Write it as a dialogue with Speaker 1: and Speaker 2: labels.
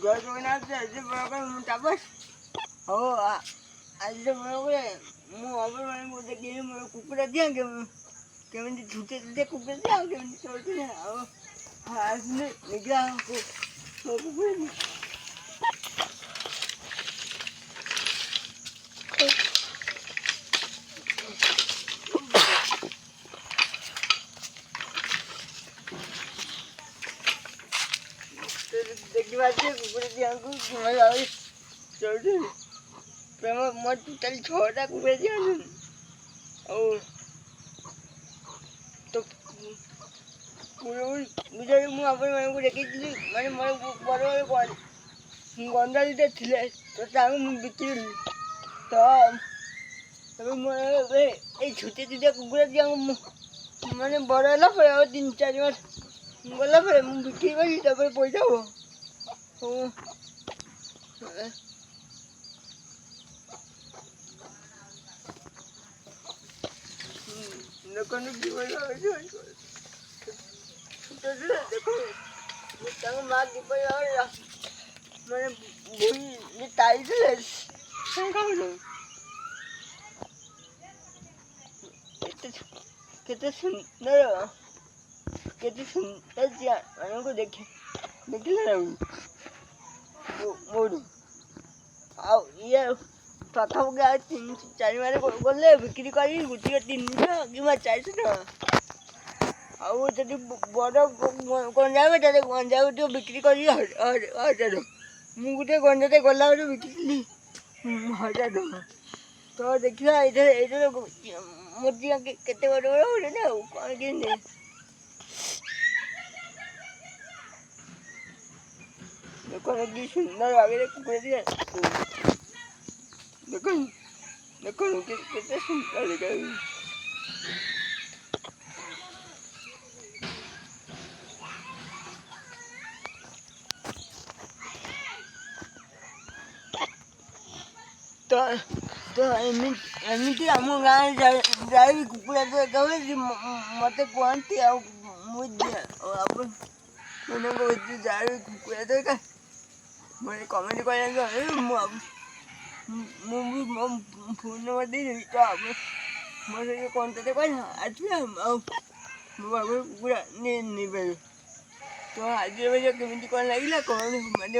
Speaker 1: ଜୟ ଜଗନ୍ନାଥ ଆଜି ବରାବର ମୁଁ ତାପସ ହଉ ଆଜି ବରାବର ମୁଁ ଅବର ଦେଖିଲି ମୋର କୁକୁଡ଼ା ଦିଆ କେମିତି ଛୁଟେ ଛୁଟେ କୁକୁଡ଼ା ଦିଆ କେମିତି ଚଳୁଥିଲେ ଆଉ ଆସିଲେ ଦେଖିବା ମୋ କୁକୁଡ଼ା देखिए कुकुर दिया चलते मैं टोटल 6टा कुकुर दिया और तो मुझे मैं देखी मैंने मोर बड़े बड़े गंदा दीटा थे तो बिक्री तो तब ये छुटे छुटे कुकुर दिया मैंने बड़ा है फिर 3-4 मास गला फिर मुझे बिक्री करी तब पैसा हो देखो देखो माँ की मैंने ये टाइट कितने सुंदर मैंने को देखे मोरू आओ ये प्रथम क्या 3-4 मारे गले बिक्री करी गुटी 300 कि 400 टका आउ जब बड़ गंजा बेटा गंजा गोटे बिक्री करी 1000 मुझे गोटे गंजाते गला बिक्री 1000 टका तो देखा ये मोदी केते बड़ बड़ हो ना कौन कि देखो कि सुंदर आगे कुकुर दिया देखो देखो कितने सुंदर दिखा तो एमती आम गाँव जाए कुकुड़ा तो कहे मत कहती मैंने जाए कुकुड़ा तो मैंने कमेंट कर मुझे मो फोन नंबर दे तो आप मोर कॉन्टेक्ट कर आसवे मो बाबू कुकुड़ा नहीं पारे तो आज केमी कौन लगे कौन मैंने